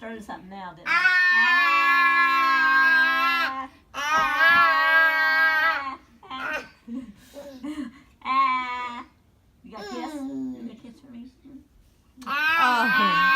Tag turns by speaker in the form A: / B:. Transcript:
A: heard something now, didn't I? You got a kiss? You got a kiss for me?
B: Oh.